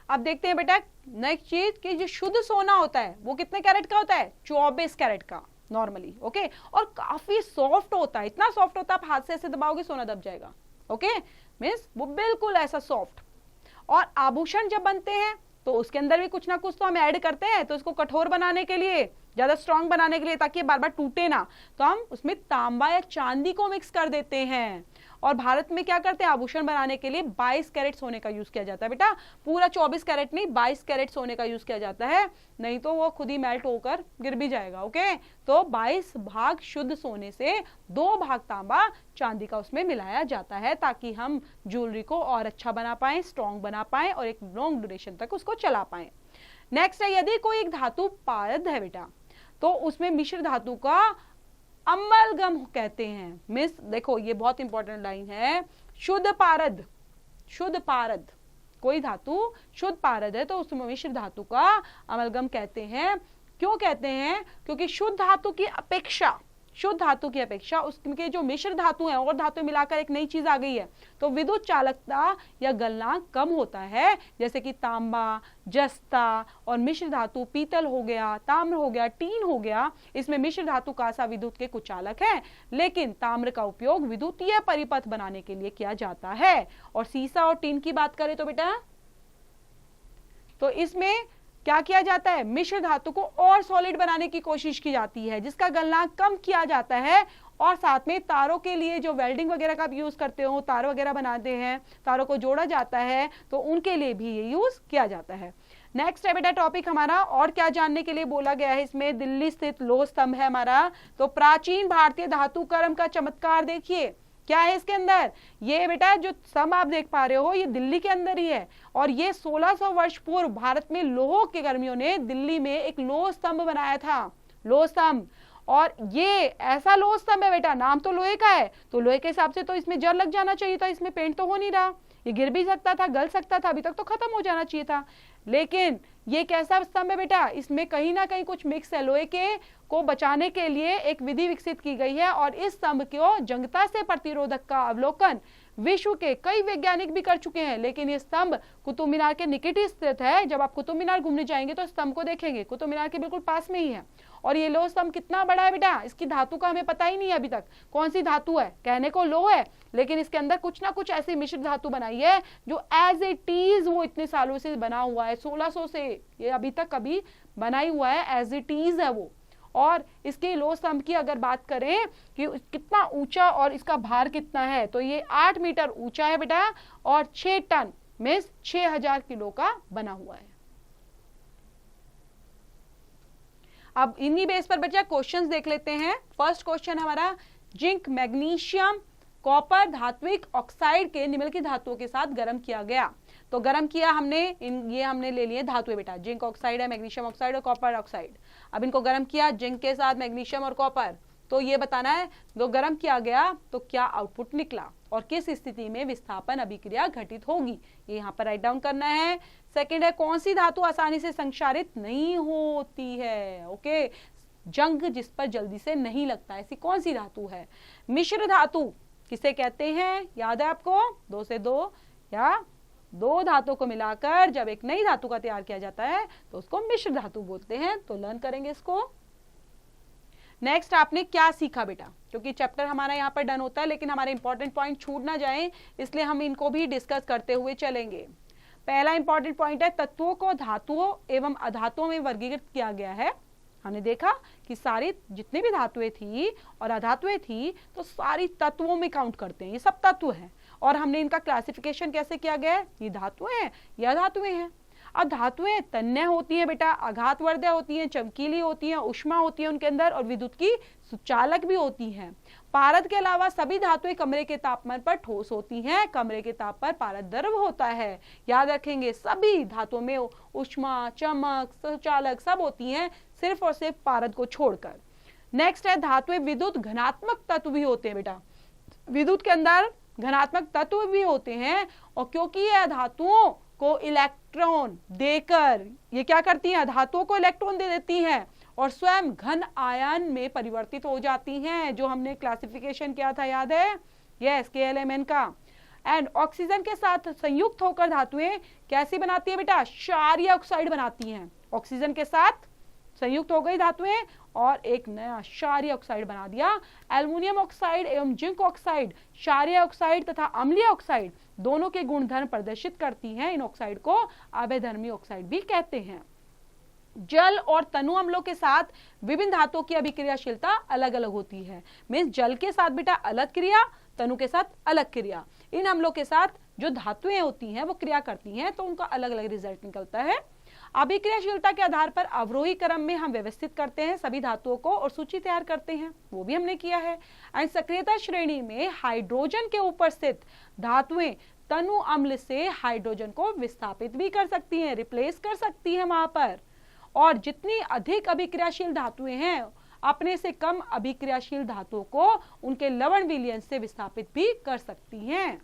अब देखते हैं बेटा नेक्स्ट चीज कि जो शुद्ध सोना होता है वो कितने कैरेट का होता है? 24 कैरेट का नॉर्मली, ओके। और काफी सॉफ्ट होता है, इतना सॉफ्ट होता है आप हाथ से ऐसे दबाओगे सोना दब जाएगा, ओके, मीन्स वो बिल्कुल ऐसा सॉफ्ट। और आभूषण जब बनते हैं तो उसके अंदर भी कुछ ना कुछ तो हम ऐड करते हैं, तो इसको कठोर बनाने के लिए, ज्यादा स्ट्रांग बनाने के लिए, ताकि बार बार टूटे ना, तो हम उसमें तांबा या चांदी को मिक्स कर देते हैं। और भारत में क्या करते हैं? आभूषण बनाने के लिए 22 कैरेट सोने का यूज किया जाता है बेटा, पूरा 24 कैरेट नहीं 22 कैरेट सोने का यूज किया जाता है, नहीं तो वो खुद ही मेल्ट होकर गिर भी जाएगा, ओके। तो 22 भाग शुद्ध सोने से 2 भाग तांबा चांदी का उसमें मिलाया जाता है, ताकि हम ज्वेलरी को और अच्छा बना पाए, स्ट्रॉन्ग बना पाए और एक लॉन्ग ड्यूरेशन तक उसको चला पाए। नेक्स्ट है, यदि कोई एक धातु पारद है बेटा, तो उसमें मिश्र धातु का अमलगम कहते हैं। मिस देखो ये बहुत इंपॉर्टेंट लाइन है, शुद्ध पारद, शुद्ध पारद, कोई धातु शुद्ध पारद है तो उसमें मिश्र धातु का अमलगम कहते हैं। क्यों कहते हैं? क्योंकि शुद्ध धातु की अपेक्षा, शुद्ध धातु की अपेक्षा उसके जो मिश्र धातु है और धातु मिलाकर एक नई चीज आ गई है, तो विद्युत चालकता या गलनांक कम होता है, जैसे कि तांबा, जस्ता और मिश्र धातु पीतल हो गया, ताम्र हो गया, टीन हो गया, इसमें मिश्र धातु कांसा विद्युत के कुचालक है, लेकिन ताम्र का उपयोग विद्युतीय परिपथ बनाने के लिए किया जाता है। और सीसा और टीन की बात करें तो बेटा, तो इसमें क्या किया जाता है? मिश्र धातु को और सॉलिड बनाने की कोशिश की जाती है, जिसका गलनांक कम किया जाता है। और साथ में तारों के लिए जो वेल्डिंग वगैरह का आप यूज करते हो, तार वगैरह बनाते हैं, तारों को जोड़ा जाता है, तो उनके लिए भी ये यूज किया जाता है। नेक्स्ट है बेटा टॉपिक हमारा, और क्या जानने के लिए बोला गया है इसमें? दिल्ली स्थित लौह स्तंभ है हमारा, तो प्राचीन भारतीय धातु कर्म का चमत्कार देखिए क्या है इसके अंदर। ये बेटा जो स्तंभ आप देख पा रहे हो ये दिल्ली के अंदर ही है, और ये 1600 वर्ष पूर्व भारत में लोह के कर्मियों ने दिल्ली में एक लौह स्तंभ बनाया था, लौह स्तंभ। और ये ऐसा लौह स्तंभ है बेटा, नाम तो लोहे का है, तो लोहे के हिसाब से तो इसमें जर लग जाना चाहिए था, इसमें पेंट तो हो नहीं रहा, ये गिर भी सकता था, गल सकता था, अभी तक तो खत्म हो जाना चाहिए था। लेकिन ये कैसा स्तंभ है बेटा? इसमें कहीं ना कहीं कुछ मिक्स है, लोहे के को बचाने के लिए एक विधि विकसित की गई है, और इस स्तंभ को जंगता से प्रतिरोधक का अवलोकन विश्व के कई वैज्ञानिक भी कर चुके हैं। लेकिन ये स्तंभ कुतुब मीनार के निकट ही स्थित है, जब आप कुतुब मीनार घूमने जाएंगे तो स्तंभ को देखेंगे, कुतुब मीनार के बिल्कुल पास में ही है। और ये लोह स्तंभ कितना बड़ा है बेटा, इसकी धातु का हमें पता ही नहीं है अभी तक कौन सी धातु है, कहने को लोह है, लेकिन इसके अंदर कुछ ना कुछ ऐसी मिश्र धातु बनाई है जो एज इट इज वो इतने सालों से बना हुआ है, 1600 से ये अभी तक कभी बनाई हुआ है, एज इट इज है वो। और इसके लोह स्तंभ की अगर बात करें कि कितना ऊंचा और इसका भार कितना है, तो ये 8 मीटर ऊंचा है बेटा, और 6 टन में 6000 किलो का बना हुआ है। अब इन्हीं बेस पर बच्चा क्वेश्चंस देख लेते हैं। फर्स्ट क्वेश्चन हमारा, जिंक, मैग्नीशियम, कॉपर धात्विक ऑक्साइड के निम्नलिखित धातुओं के साथ गर्म किया गया। तो गर्म किया हमने, ये हमने ले लिए धातु बेटा, जिंक ऑक्साइड है, मैग्नीशियम ऑक्साइड और कॉपर ऑक्साइड। अब इनको गर्म किया जिंक के साथ, मैग्नीशियम और कॉपर, तो ये बताना है जो गर्म किया गया तो क्या आउटपुट निकला और किस स्थिति में विस्थापन अभिक्रिया घटित होगी, ये यहाँ पर राइट डाउन करना है। सेकंड है, कौन सी धातु आसानी से संक्षारित नहीं होती है, ओके, जंग जिस पर जल्दी से नहीं लगता, ऐसी कौन सी धातु है। मिश्र धातु किसे कहते हैं, याद है आपको, 2 से 2 या 2 धातु को मिलाकर जब एक नई धातु का तैयार किया जाता है तो उसको मिश्र धातु बोलते हैं, तो लर्न करेंगे इसको। नेक्स्ट आपने क्या सीखा बेटा, क्योंकि चैप्टर हमारा यहाँ पर डन होता है लेकिन हमारे इंपॉर्टेंट पॉइंट छूट ना जाएं, इसलिए हम इनको भी डिस्कस करते हुए चलेंगे। पहला इंपॉर्टेंट पॉइंट है तत्वों को धातुओं एवं अधातुओं में वर्गीकृत किया गया है। हमने देखा कि सारी जितने भी धातुएं थी और अधातुएं थी तो सारी तत्वों में काउंट करते हैं, ये सब तत्व हैं। और हमने इनका क्लासिफिकेशन कैसे किया गया है, ये धातुएं हैं, ये अधातुएं हैं। अब धातुएं तन्य होती हैं बेटा, आघातवर्धक होती हैं, चमकीली होती हैं, ऊष्मा होती है उनके अंदर, और विद्युत की सुचालक भी होती हैं। पारद के अलावा सभी धातुएं कमरे के तापमान पर ठोस होती हैं, कमरे के ताप पर पारद द्रव होता है। याद रखेंगे सभी धातुओं में ऊष्मा, चमक, सुचालक सब होती हैं, सिर्फ और सिर्फ पारद को छोड़कर। नेक्स्ट है धातुएं विद्युत घनात्मक तत्व भी होते हैं बेटा, विद्युत के अंदर घनात्मक तत्व भी होते हैं, और क्योंकि यह धातुओं को इलेक्ट्रॉन देकर ये क्या करती हैं, धातुओं को इलेक्ट्रॉन दे देती हैं और स्वयं घन आयन में परिवर्तित हो जाती हैं, जो हमने क्लासिफिकेशन किया था, याद है, यस, KLMN का। एंड ऑक्सीजन के साथ संयुक्त होकर धातुएं कैसी बनाती है बेटा, क्षारीय ऑक्साइड बनाती हैं। ऑक्सीजन के साथ संयुक्त हो गई धातुएं और एक नया क्षारीय ऑक्साइड बना दिया। एल्युमिनियम ऑक्साइड एवं जिंक ऑक्साइड क्षारीय ऑक्साइड तथा अम्लीय ऑक्साइड दोनों के गुणधर्म प्रदर्शित करती हैं। इन ऑक्साइड को अभेधर्मी ऑक्साइड भी कहते हैं। जल और तनु अम्लों के साथ विभिन्न धातुओं की अभिक्रियाशीलता अलग अलग होती है। मीन्स जल के साथ बेटा अलग क्रिया, तनु के साथ अलग क्रिया। इन अम्लों के साथ जो धातुएं होती हैं वो क्रिया करती हैं, तो उनका अलग अलग रिजल्ट निकलता है। अभिक्रियाशीलता के आधार पर अवरोही क्रम में हम व्यवस्थित करते हैं सभी धातुओं को और सूची तैयार करते हैं, वो भी हमने किया है। एंड सक्रियता श्रेणी में हाइड्रोजन के ऊपर स्थित धातुएं तनु अम्ल से हाइड्रोजन को विस्थापित भी कर सकती हैं, रिप्लेस कर सकती हैं वहां पर। और जितनी अधिक अभिक्रियाशील धातुएं हैं अपने से कम अभिक्रियाशील धातुओं को उनके लवण विलयन से विस्थापित भी कर सकती हैं।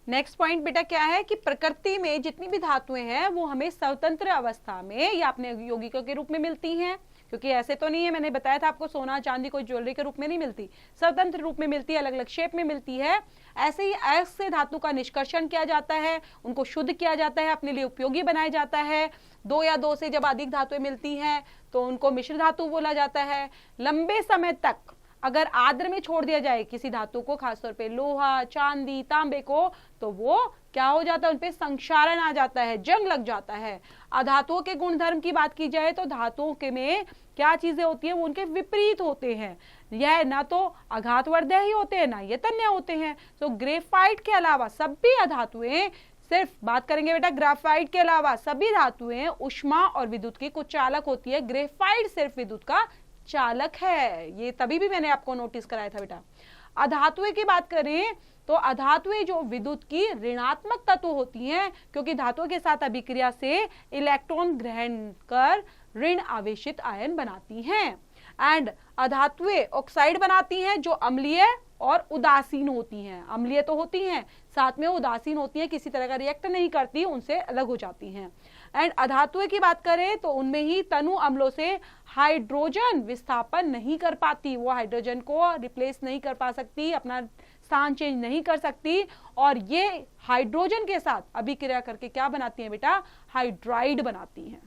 नेक्स्ट पॉइंट बेटा क्या है कि प्रकृति में जितनी भी धातुएं हैं वो हमें स्वतंत्र अवस्था में या अपने यौगिकों के रूप में मिलती हैं, क्योंकि ऐसे तो नहीं है, मैंने बताया था आपको, सोना चांदी कोई ज्वेलरी के रूप में नहीं मिलती, स्वतंत्र रूप में मिलती है, अलग अलग शेप में मिलती है। ऐसे ही ऐसे धातु का निष्कर्षण किया जाता है, उनको शुद्ध किया जाता है, अपने लिए उपयोगी बनाया जाता है। दो या दो से जब अधिक धातुएं मिलती हैं तो उनको मिश्र धातु बोला जाता है। लंबे समय तक अगर आर्द्र में छोड़ दिया जाए किसी धातु को, खासतौर पे लोहा, चांदी, तांबे को, तो वो क्या हो जाता है, उनपे संक्षारण आ जाता है, जंग लग जाता है। अधातुओं के गुणधर्म की बात की जाए तो धातुओं के में क्या चीजें होती हैं, वो उनके विपरीत होते हैं। यह ना तो आघातवर्धक ही होते हैं ना ये तन्य होते हैं। तो ग्रेफाइट के अलावा सभी अधातुएं, सिर्फ बात करेंगे बेटा ग्रेफाइट के अलावा सभी धातुएं ऊष्मा और विद्युत की कुछ चालक होती है। ग्रेफाइट सिर्फ विद्युत का चालक है, ये तभी भी मैंने आपको नोटिस कराया था बेटा। अधातुएं की बात करें तो अधातुएं जो विद्युत की ऋणात्मक तत्व होती हैं, क्योंकि धातुओं के साथ अभिक्रिया से इलेक्ट्रॉन ग्रहण कर ऋण आवेशित आयन बनाती हैं। एंड अधातुएं ऑक्साइड बनाती हैं जो अम्लीय और उदासीन होती हैं। अम्लीय तो होती हैं, साथ में उदासीन होती हैं, किसी तरह का रिएक्ट नहीं करती, उनसे अलग हो जाती हैं। एंड अधातुएं की बात करें तो उनमें ही तनु अम्लों से हाइड्रोजन विस्थापन नहीं कर पाती, वो हाइड्रोजन को रिप्लेस नहीं कर पा सकती, अपना स्थान चेंज नहीं कर सकती, और ये हाइड्रोजन के साथ अभिक्रिया करके क्या बनाती हैं बेटा, हाइड्राइड बनाती हैं।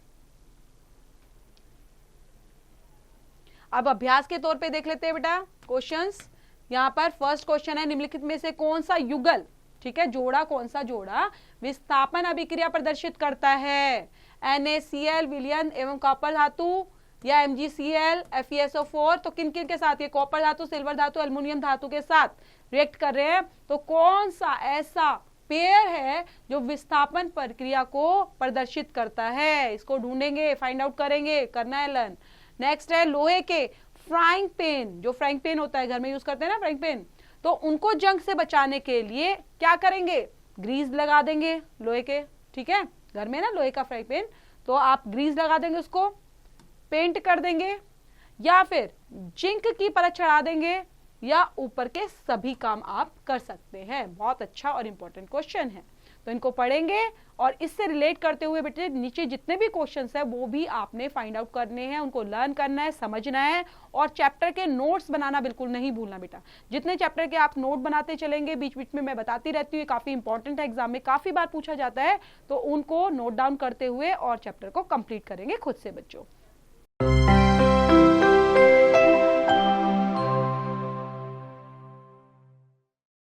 अब अभ्यास के तौर पे देख लेते हैं बेटा क्वेश्चंस। यहाँ पर फर्स्ट क्वेश्चन है, निम्नलिखित में से कौन सा युगल, ठीक है, जोड़ा, कौन सा जोड़ा विस्थापन अभिक्रिया प्रदर्शित करता है। NaCl विलयन एवं कॉपर धातु या MgCl FeSO4, तो किन किन के साथ, ये कॉपर धातु, सिल्वर धातु, एल्युमिनियम धातु के साथ रिएक्ट कर रहे हैं। तो कौन सा ऐसा पेयर है जो विस्थापन प्रक्रिया को प्रदर्शित करता है, इसको ढूंढेंगे, फाइंड आउट करेंगे, करना है लर्न। नेक्स्ट है लोहे के फ्राइंग पैन, जो फ्राइंग पैन होता है घर में यूज करते हैं ना फ्राइंग पैन, तो उनको जंग से बचाने के लिए क्या करेंगे, ग्रीस लगा देंगे लोहे के, ठीक है, घर में ना लोहे का फ्राइंग पैन, तो आप ग्रीस लगा देंगे, उसको पेंट कर देंगे, या फिर जिंक की परत चढ़ा देंगे, या ऊपर के सभी काम आप कर सकते हैं। बहुत अच्छा और इंपॉर्टेंट क्वेश्चन है, तो इनको पढ़ेंगे और इससे रिलेट करते हुए बेटे नीचे जितने भी क्वेश्चंस है वो भी आपने फाइंड आउट करने हैं, उनको लर्न करना है, समझना है, और चैप्टर के नोट्स बनाना बिल्कुल नहीं भूलना बेटा। जितने चैप्टर के आप नोट बनाते चलेंगे, बीच बीच में मैं बताती रहती हूँ, काफी इंपॉर्टेंट है, एग्जाम में काफी बार पूछा जाता है, तो उनको नोट डाउन करते हुए और चैप्टर को कंप्लीट करेंगे खुद से बच्चों।